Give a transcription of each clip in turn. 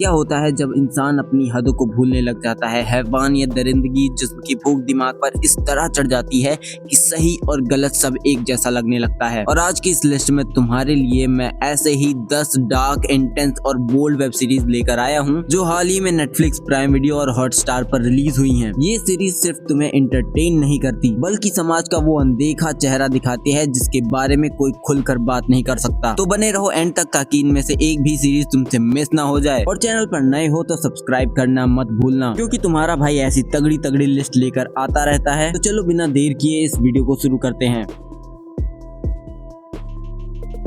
क्या होता है जब इंसान अपनी हदों को भूलने लग जाता है। हैवानियत, दरिंदगी, जिस्म की भूख दिमाग पर इस तरह चढ़ जाती है कि सही और गलत सब एक जैसा लगने लगता है। और आज की इस लिस्ट में तुम्हारे लिए मैं ऐसे ही 10 डार्क, इंटेंस और बोल्ड वेब सीरीज लेकर आया हूँ जो हाल ही में नेटफ्लिक्स, प्राइम वीडियो और हॉटस्टार पर रिलीज हुई हैं। ये सीरीज सिर्फ तुम्हें एंटरटेन नहीं करती बल्कि समाज का वो अनदेखा चेहरा दिखाती है जिसके बारे में कोई खुलकर बात नहीं कर सकता। तो बने रहो एंड तक ताकि इनमें से एक भी सीरीज तुमसे मिस ना हो जाए। और चैनल पर नए हो तो सब्सक्राइब करना मत भूलना, क्योंकि तुम्हारा भाई ऐसी तगड़ी लिस्ट लेकर आता रहता है। तो चलो बिना देर किए इस वीडियो को शुरू करते हैं।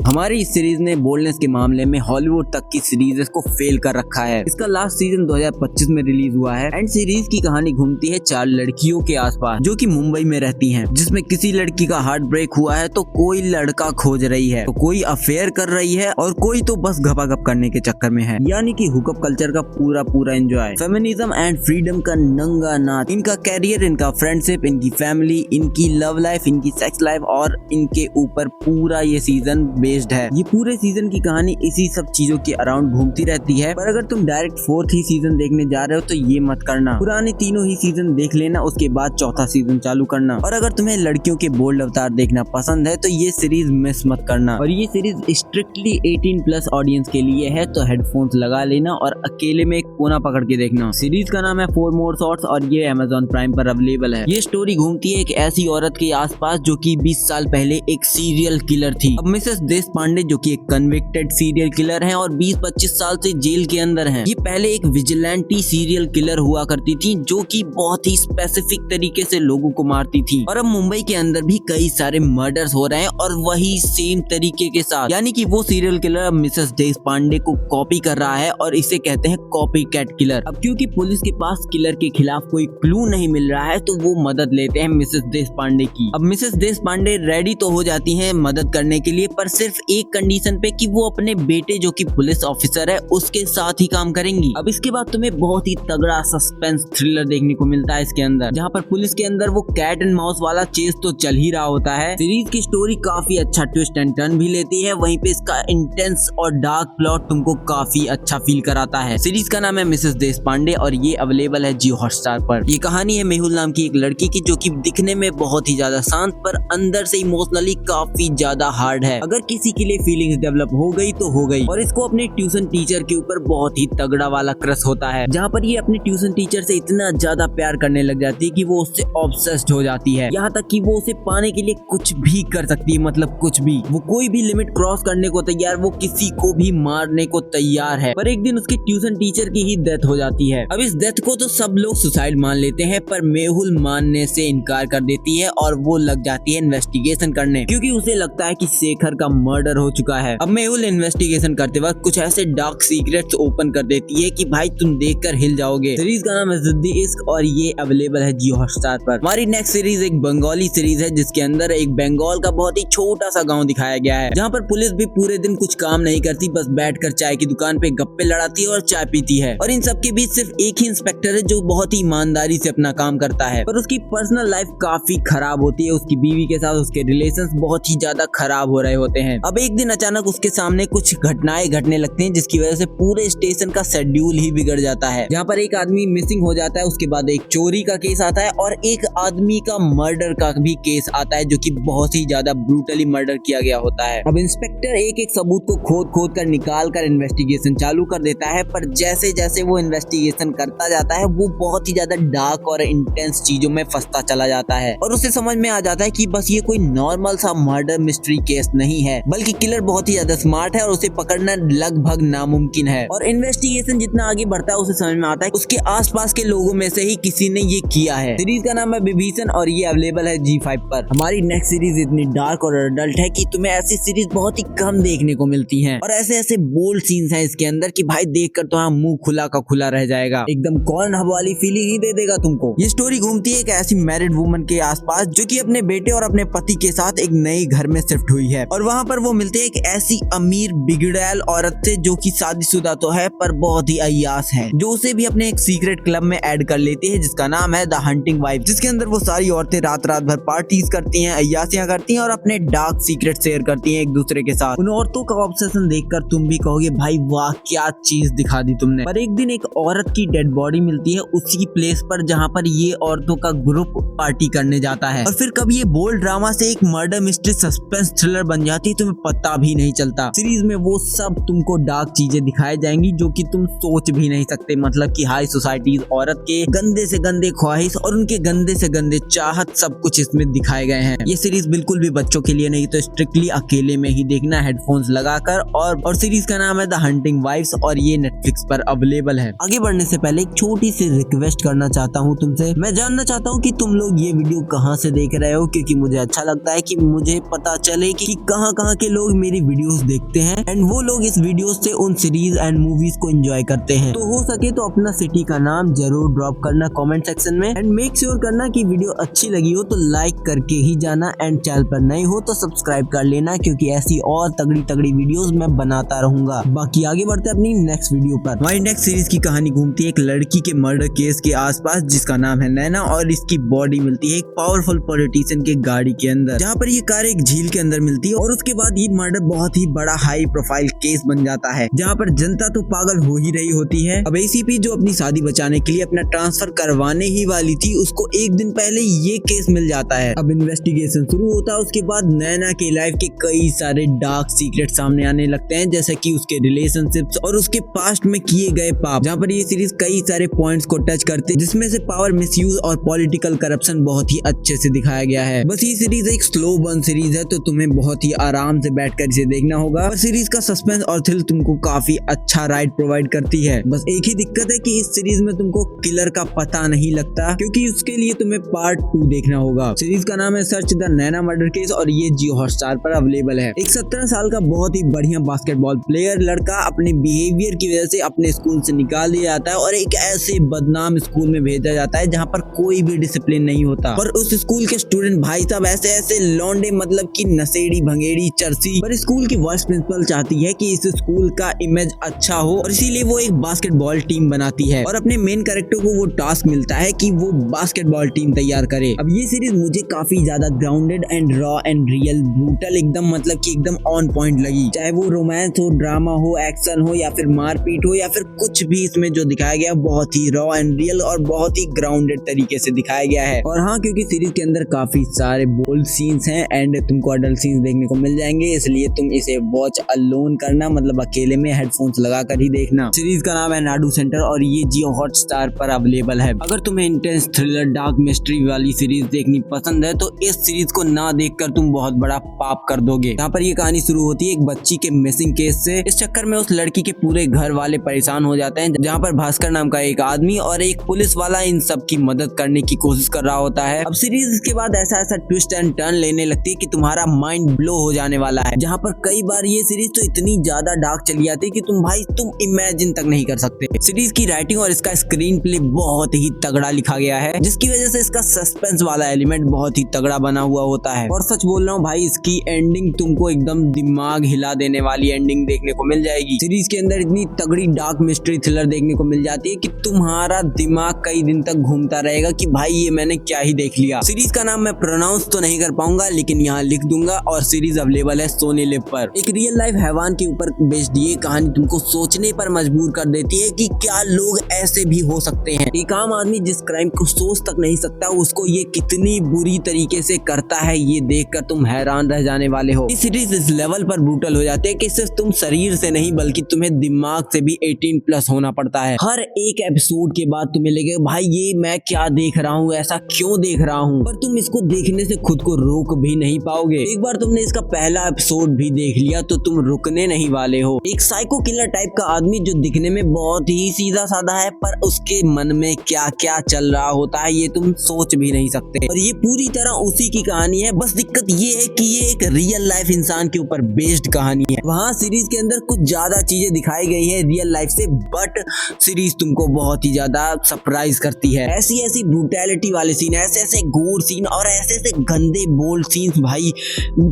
हमारी इस सीरीज ने बोल्डनेस के मामले में हॉलीवुड तक की सीरीज को फेल कर रखा है। इसका लास्ट सीजन 2025 में रिलीज हुआ है एंड सीरीज की कहानी घूमती है 4 लड़कियों के आसपास जो कि मुंबई में रहती हैं, जिसमें किसी लड़की का हार्ट ब्रेक हुआ है तो कोई लड़का खोज रही है, तो कोई अफेयर कर रही है और कोई तो बस गपागप करने के चक्कर में है। यानी कि हुकअप कल्चर का पूरा एंजॉय, फेमिनिज्म एंड फ्रीडम का नंगा नाच, इनका कैरियर, इनका फ्रेंडशिप, इनकी फैमिली, इनकी लव लाइफ, इनकी सेक्स लाइफ और इनके ऊपर पूरा ये सीजन है। ये पूरे सीजन की कहानी इसी सब चीजों के अराउंड घूमती रहती है। पर अगर तुम डायरेक्ट 4th ही सीजन देखने जा रहे हो तो ये मत करना, पुराने तीनों ही सीजन देख लेना, उसके बाद 4था सीजन चालू करना। और अगर तुम्हें लड़कियों के बोल्ड अवतार देखना पसंद है तो ये सीरीज मिस मत करना। और ये सीरीज स्ट्रिक्टली 18+ ऑडियंस के लिए है, तो हेडफोन्स लगा लेना और अकेले में एक कोना पकड़ के देखना। सीरीज का नाम है 4 More Swords और ये Amazon प्राइम पर अवेलेबल है। ये स्टोरी घूमती है एक ऐसी औरत के आसपास जो कि 20 साल पहले एक सीरियल किलर थी। अब मिसेस देशपांडे जो कि एक कन्विक्टेड सीरियल किलर हैं और 20-25 साल से जेल के अंदर हैं। ये पहले एक विजिलेंटी सीरियल किलर हुआ करती थी जो कि बहुत ही स्पेसिफिक तरीके से लोगों को मारती थी। और अब मुंबई के अंदर भी कई सारे मर्डर्स हो रहे हैं और वही सेम तरीके के साथ, यानी कि वो सीरियल किलर अब मिसेस देशपांडे को कॉपी कर रहा है और इसे कहते हैं कॉपी कैट किलर। अब क्योंकि पुलिस के पास किलर के खिलाफ कोई क्लू नहीं मिल रहा है तो वो मदद लेते हैं मिसेस देशपांडे की। अब मिसेस देशपांडे रेडी तो हो जाती है मदद करने के लिए, पर सिर्फ एक कंडीशन पे कि वो अपने बेटे जो कि पुलिस ऑफिसर है उसके साथ ही काम करेंगी। अब इसके बाद तुम्हें बहुत ही तगड़ा सस्पेंस थ्रिलर देखने को मिलता है इसके अंदर, जहाँ पर पुलिस के अंदर वो कैट एंड माउस वाला चेस तो चल ही रहा होता है। सीरीज की स्टोरी काफी अच्छा ट्विस्ट एंड टर्न भी लेती है, वहीं पे इसका इंटेंस और डार्क प्लॉट तुमको काफी अच्छा फील कराता है। सीरीज का नाम है मिसेस देशपांडे और ये अवेलेबल है जियो हॉटस्टार पर। ये कहानी है मेहुल नाम की एक लड़की की जो कि दिखने में बहुत ही ज्यादा शांत पर अंदर से इमोशनली काफी ज्यादा हार्ड है। अगर किसी के लिए फीलिंग्स डेवलप हो गई तो हो गई। और इसको अपने ट्यूशन टीचर के ऊपर बहुत ही तगड़ा वाला क्रश होता है, जहाँ पर ये अपने ट्यूशन टीचर से इतना ज्यादा प्यार करने लग जाती है कि वो उससे ऑब्सेस्ड हो जाती है, यहाँ तक कि वो उसे पाने के लिए कुछ भी कर सकती है, मतलब कुछ भी। वो कोई भी लिमिट क्रॉस करने को तैयार, वो किसी को भी मारने को तैयार है। पर एक दिन उसके ट्यूशन टीचर की ही डेथ हो जाती है। अब इस डेथ को तो सब लोग सुसाइड मान लेते हैं, पर मेहुल मानने से इनकार कर देती है और वो लग जाती है इन्वेस्टिगेशन करने, क्योंकि उसे लगता है कि शेखर का मर्डर हो चुका है। अब मेहुल इन्वेस्टिगेशन करते वक्त कुछ ऐसे डार्क सीक्रेट्स ओपन कर देती है कि भाई तुम देखकर हिल जाओगे। सीरीज का नाम है जिद्दी इश्क और ये अवेलेबल है जियो हॉटस्टार पर। हमारी नेक्स्ट सीरीज एक बंगाली सीरीज है जिसके अंदर एक बंगाल का बहुत ही छोटा सा गांव दिखाया गया है, जहां पर पुलिस भी पूरे दिन कुछ काम नहीं करती, बस बैठकर चाय की दुकान पे गप्पे लड़ाती है और चाय पीती है। और इन सब के बीच सिर्फ एक ही इंस्पेक्टर है जो बहुत ही ईमानदारी से अपना काम करता है, पर उसकी पर्सनल लाइफ काफी खराब होती है। उसकी बीवी के साथ उसके रिलेशंस बहुत ही ज्यादा खराब हो रहे होते हैं। अब एक दिन अचानक उसके सामने कुछ घटनाएं घटने लगती हैं जिसकी वजह से पूरे स्टेशन का शेड्यूल ही बिगड़ जाता है, जहाँ पर एक आदमी मिसिंग हो जाता है, उसके बाद एक चोरी का केस आता है और एक आदमी का मर्डर का भी केस आता है जो कि बहुत ही ज्यादा ब्रूटली मर्डर किया गया होता है। अब इंस्पेक्टर एक एक सबूत को खोद कर निकाल कर इन्वेस्टिगेशन चालू कर देता है, पर जैसे जैसे वो इन्वेस्टिगेशन करता जाता है वो बहुत ही ज्यादा डार्क और इंटेंस चीजों में फंसता चला जाता है और उसे समझ में आ जाता है कि बस ये कोई नॉर्मल सा मर्डर मिस्ट्री केस नहीं है, बल्कि किलर बहुत ही ज्यादा स्मार्ट है और उसे पकड़ना लगभग नामुमकिन है। और इन्वेस्टिगेशन जितना आगे बढ़ता है उसे समझ में आता है उसके आसपास के लोगों में से ही किसी ने ये किया है। सीरीज का नाम है विभीषण और ये अवेलेबल है G5 पर। हमारी नेक्स्ट सीरीज इतनी डार्क और अडल्ट है कि तुम्हें ऐसी सीरीज बहुत ही कम देखने को मिलती हैं और ऐसे ऐसे बोल्ड सीन्स हैं इसके अंदर कि भाई देखकर तो मुंह खुला का खुला रह जाएगा, एकदम कॉर्न हब वाली फीलिंग ही दे देगा तुमको। ये स्टोरी घूमती है एक ऐसी मैरिड वुमन के आसपास जो कि अपने बेटे और अपने पति के साथ एक नए घर में शिफ्ट हुई है और वहाँ पर पर वो मिलते हैं एक ऐसी अमीर बिगड़ैल औरत से जो कि शादीशुदा तो है पर बहुत ही अय्यास है, जो उसे भी अपने एक सीक्रेट क्लब में ऐड कर लेती है जिसका नाम है द हंटिंग वाइफ, जिसके अंदर वो सारी औरतें रात रात भर पार्टीज करती हैं, अय्यासियां करती हैं और अपने डार्क सीक्रेट शेयर करती हैं एक दूसरे के साथ। उन औरतों का ऑब्सेशन देखकर तुम भी कहोगे भाई वाह क्या चीज दिखा दी तुमने। पर एक दिन एक औरत की डेड बॉडी मिलती है उसी प्लेस पर जहाँ पर ये औरतों का ग्रुप पार्टी करने जाता है और फिर कब ये बोल्ड ड्रामा से एक मर्डर मिस्ट्री सस्पेंस थ्रिलर बन जाती है तुम्हें पता भी नहीं चलता। सीरीज में वो सब तुमको डार्क चीजें दिखाई जाएंगी जो कि तुम सोच भी नहीं सकते, मतलब कि हाई सोसाइटीज औरत के गंदे से गंदे ख्वाहिश और उनके गंदे से गंदे चाहत सब कुछ इसमें दिखाए गए हैं। ये सीरीज बिल्कुल भी बच्चों के लिए नहीं, तो स्ट्रिक्टली अकेले में ही देखना हेडफोन्स लगाकर। और सीरीज का नाम है द हंटिंग वाइफ्स और ये नेटफ्लिक्स पर अवेलेबल है। आगे बढ़ने से पहले एक छोटी सी रिक्वेस्ट करना चाहता हूँ तुमसे। मैं जानना चाहता हूँ कि तुम लोग ये वीडियो कहाँ से देख रहे हो, क्योंकि मुझे अच्छा लगता है कि मुझे पता चले कि कहाँ कहाँ के लोग मेरी वीडियोस देखते हैं एंड वो लोग इस वीडियोस से उन सीरीज एंड मूवीज को एंजॉय करते हैं। तो हो सके तो अपना सिटी का नाम जरूर ड्रॉप करना कमेंट सेक्शन में एंड मेक श्योर करना कि वीडियो अच्छी लगी हो तो लाइक करके ही जाना एंड चैनल पर नए हो तो सब्सक्राइब कर लेना, क्योंकि ऐसी और तगड़ी तगड़ी वीडियोस मैं बनाता रहूंगा। बाकी आगे बढ़ते हैं अपनी नेक्स्ट वीडियो पर। हमारी नेक्स्ट सीरीज की कहानी घूमती है एक लड़की के मर्डर केस के आसपास जिसका नाम है नैना और इसकी बॉडी मिलती है एक पावरफुल पॉलिटिशियन के गाड़ी के अंदर, जहाँ पर ये कार एक झील के अंदर मिलती है और उसके बाद ये मर्डर बहुत ही बड़ा हाई प्रोफाइल केस बन जाता है जहाँ पर जनता तो पागल हो ही रही होती है। अब एसीपी जो अपनी शादी बचाने के लिए अपना ट्रांसफर करवाने ही वाली थी उसको एक दिन पहले ये केस मिल जाता है। अब इन्वेस्टिगेशन शुरू होता है। उसके बाद नैना के लाइफ के कई सारे डार्क सीक्रेट सामने आने लगते हैं, जैसे कि उसके रिलेशनशिप्स और उसके पास्ट में किए गए पाप, जहाँ पर ये सीरीज कई सारे पॉइंट्स को टच करते हैं जिसमें से पावर मिसयूज और पॉलिटिकल करप्शन बहुत ही अच्छे से दिखाया गया है। बस ये सीरीज एक स्लो बर्न सीरीज है तो तुम्हें बहुत ही आराम से बैठकर इसे देखना होगा और सीरीज का सस्पेंस और थ्रिल तुमको काफी अच्छा राइड प्रोवाइड करती है। बस एक ही दिक्कत है कि इस सीरीज में तुमको किलर का पता नहीं लगता, क्योंकि उसके लिए तुम्हें पार्ट 2 देखना होगा। सीरीज का नाम है search the Naina murder case और ये जियो हॉटस्टार पर अवेलेबल है। एक 17 साल का बहुत ही बढ़िया बास्केटबॉल प्लेयर लड़का अपने बिहेवियर की वजह से अपने स्कूल से निकाल दिया जाता है और एक ऐसे बदनाम स्कूल में भेजा जाता है जहाँ पर कोई भी डिसिप्लिन नहीं होता और उस स्कूल के स्टूडेंट भाई साहब ऐसे लौंडे, मतलब कि नशेड़ी भंगेड़ी चरसी। पर स्कूल की वाइस प्रिंसिपल चाहती है कि इस स्कूल का इमेज अच्छा हो और इसीलिए वो एक बास्केटबॉल टीम बनाती है और अपने मेन कैरेक्टर को वो टास्क मिलता है कि वो बास्केटबॉल टीम तैयार करे। अब ये सीरीज मुझे काफी ज्यादा grounded and raw and real brutal एकदम, मतलब कि एकदम ऑन पॉइंट लगी। चाहे वो रोमांस हो, ड्रामा हो, एक्शन हो या फिर मारपीट हो या फिर कुछ भी, इसमें जो दिखाया गया बहुत ही रॉ एंड रियल और बहुत ही ग्राउंडेड तरीके से दिखाया गया है। और हाँ, क्योंकि सीरीज के अंदर काफी सारे बोल्ड सीन्स हैं एंड तुमको अडल्ट सीन्स देखने को मिल जाएंगे, इसलिए तुम इसे वॉच अलोन करना, मतलब अकेले में हेडफोन्स लगाकर ही देखना। सीरीज का नाम है नाडू सेंटर और ये जियो हॉटस्टार पर अवेलेबल है। अगर तुम्हें इंटेंस थ्रिलर डार्क मिस्ट्री वाली सीरीज देखनी पसंद है तो इस सीरीज को ना देखकर तुम बहुत बड़ा पाप कर दोगे। यहाँ पर ये कहानी शुरू होती है एक बच्ची के मिसिंग केस से। इस चक्कर में उस लड़की के पूरे घर वाले परेशान हो जाते हैं, जहाँ पर भास्कर नाम का एक आदमी और एक पुलिस वाला इन सब की मदद करने की कोशिश कर रहा होता है। अब सीरीज के बाद ऐसा ट्विस्ट एंड टर्न लेने लगती है कि तुम्हारा माइंड ब्लो हो जाने वाला है, जहाँ पर कई बार ये सीरीज तो इतनी ज्यादा डार्क चली जाती है कि तुम इमेजिन तक नहीं कर सकते। सीरीज की राइटिंग और इसका स्क्रीन प्ले बहुत ही तगड़ा लिखा गया है, जिसकी वजह से इसका सस्पेंस वाला एलिमेंट बहुत ही तगड़ा बना हुआ होता है। और सच बोल रहा हूँ भाई, इसकी एंडिंग तुमको एकदम दिमाग हिला देने वाली एंडिंग देखने को मिल जाएगी। सीरीज के अंदर इतनी तगड़ी डार्क मिस्ट्री थ्रिलर देखने को मिल जाती है कि तुम्हारा दिमाग कई दिन तक घूमता रहेगा कि भाई ये मैंने क्या ही देख लिया। सीरीज का नाम मैं प्रोनाउंस तो नहीं कर पाऊंगा लेकिन यहाँ लिख दूंगा और सीरीज अवेलेबल है सोनी लिव पर। एक रियल लाइफ हैवान के ऊपर बेस्ड ये कहानी तुमको सोचने पर मजबूर कर देती है कि क्या लोग ऐसे भी हो सकते हैं। एक आम आदमी जिस क्राइम को सोच तक नहीं सकता उसको ये कितनी बुरी तरीके से करता है, ये देखकर तुम हैरान रह जाने वाले हो। ये सीरीज इस लेवल पर ब्रूटल हो जाती है कि सिर्फ तुम शरीर से नहीं बल्कि तुम्हें दिमाग से भी 18+ होना पड़ता है। हर एक एपिसोड के बाद तुम्हें लगेगा भाई ये मैं क्या देख रहा हूँ, ऐसा क्यों देख रहा हूँ, पर तुम इसको देखने से खुद को रोक भी नहीं पाओगे। एक बार तुमने इसका पहला एपिसोड भी देख लिया तो तुम रुकने नहीं वाले हो। एक साइको किलर टाइप का आदमी जो दिखने में बहुत ही सीधा साधा है पर उसके मन में क्या क्या चल रहा होता है ये तुम सोच भी नहीं सकते। और ये पूरी तरह उसी की कहानी है, बस दिक्कत ये है कि ये एक रियल लाइफ इंसान के ऊपर बेस्ड कहानी है। वहाँ सीरीज के अंदर कुछ ज्यादा चीजें दिखाई गई है रियल लाइफ से, बट सीरीज तुमको बहुत ही ज्यादा सरप्राइज करती है। ऐसी ब्रूटैलिटी वाले सीन, ऐसे गोर सीन और ऐसे गंदे बोल्ड सीन्स भाई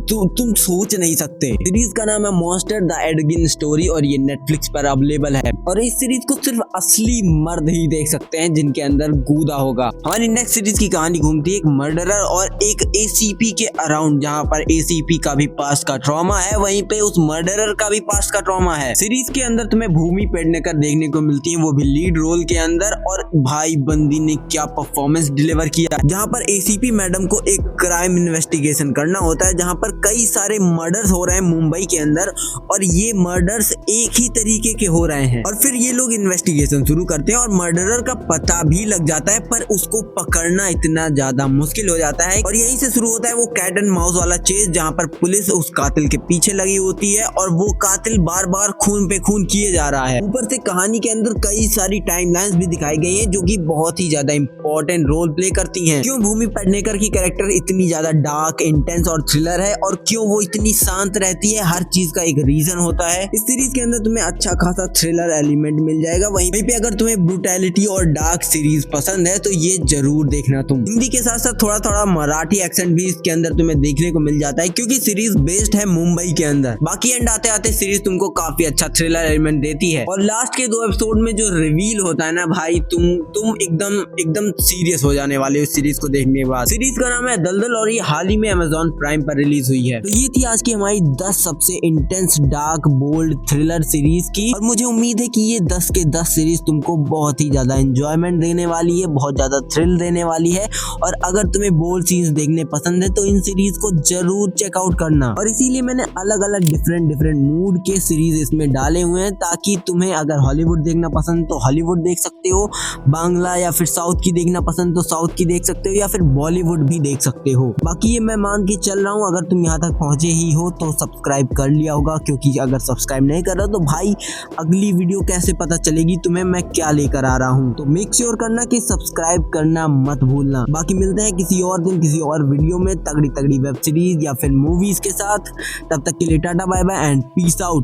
तुम सोच नहीं सकते। सीरीज का नाम है मॉन्स्टर द एडगिन स्टोरी और ये नेटफ्लिक्स पर अवेलेबल है और इस सीरीज को सिर्फ असली मर्द ही देख सकते हैं जिनके अंदर गूदा होगा। हमारी नेक्स्ट सीरीज की कहानी घूमती है एक मर्डरर और एक एसीपी के अराउंड, जहाँ पर एसीपी का भी पास्ट का ट्रॉमा है, वहीं पे उस मर्डरर का भी पास्ट का ट्रॉमा है। सीरीज के अंदर तुम्हें भूमि पेडनेकर देखने को मिलती है, वो भी लीड रोल के अंदर, और भाई बंदी ने क्या परफॉर्मेंस डिलीवर किया, जहाँ पर एसीपी मैडम को एक क्राइम इन्वेस्टिगेशन करना होता है जहाँ पर कई सारे मर्डर्स हो रहे हैं मुंबई के अंदर और ये मर्डर्स एक ही तरीके के हो रहे हैं। और फिर ये लोग इन्वेस्टिगेशन शुरू करते हैं और मर्डरर का पता भी लग जाता है, पर उसको पकड़ना इतना ज्यादा मुश्किल हो जाता है। और यहीं से शुरू होता है वो कैट एंड माउस वाला चेज, जहाँ पर पुलिस उस कातिल के पीछे लगी होती है और वो कातिल बार बार खून पे खून किए जा रहा है। ऊपर से कहानी के अंदर कई सारी टाइमलाइंस भी दिखाई गई है जो कि बहुत ही ज्यादा इंपॉर्टेंट रोल प्ले करती हैं। क्यों भूमि पेडनेकर की कैरेक्टर इतनी ज्यादा डार्क, इंटेंस और थ्रिलर है और क्यों वो इतनी शांत रहती है, हर चीज का एक रीजन होता है। इस सीरीज के अंदर तुम्हें अच्छा खासा थ्रिलर एलिमेंट मिल जाएगा। वहीं पे अगर तुम्हें ब्रूटैलिटी और डार्क सीरीज पसंद है तो ये जरूर देखना तुम। हिंदी के साथ साथ थोड़ा थोड़ा मराठी एक्सेंट भी इसके अंदर तुम्हें देखने को मिल जाता है क्योंकि सीरीज बेस्ड है मुंबई के अंदर। बाकी एंड आते आते सीरीज तुमको काफी अच्छा थ्रिलर एलिमेंट देती है और लास्ट के 2 एपिसोड में जो रिवील होता है ना भाई, तुम एकदम सीरियस हो जाने वाले हो इस सीरीज को देखने के बाद। सीरीज का नाम है दलदल और ये हाल ही में अमेज़न प्राइम पर रिलीज हुई है। तो ये थी आज की हमारी 10 सबसे intense, dark, bold thriller series की, और मुझे उम्मीद है कि ये 10 के 10 सीरीज तुमको बहुत ही ज्यादा एंजॉयमेंट देने वाली है, बहुत ज्यादा थ्रिल देने वाली है। और अगर तुम्हें बोल्ड सीन्स देखने पसंद है तो इन सीरीज को जरूर चेकआउट करना। और इसीलिए मैंने अलग अलग डिफरेंट मूड के सीरीज इसमें डाले हुए हैं ताकि तुम्हें अगर हॉलीवुड देखना पसंद तो हॉलीवुड देख सकते हो, बांग्ला या फिर साउथ की देखना पसंद तो साउथ की देख सकते हो, या फिर बॉलीवुड भी देख सकते हो। बाकी ये मैं मान के चल रहा हूँ, अगर तुम यहाँ तक पहुंचे ही हो तो सब्सक्राइब कर लिया होगा, क्योंकि अगर सब्सक्राइब नहीं कर रहा तो भाई अगली वीडियो कैसे पता चलेगी तुम्हें मैं क्या लेकर आ रहा हूँ। तो मेक श्योर करना कि सब्सक्राइब करना मत भूलना। बाकी मिलते हैं किसी और दिन किसी और वीडियो में तगड़ी वेब सीरीज या फिर मूवीज के साथ। तब तक के लिए tata bye bye and peace out.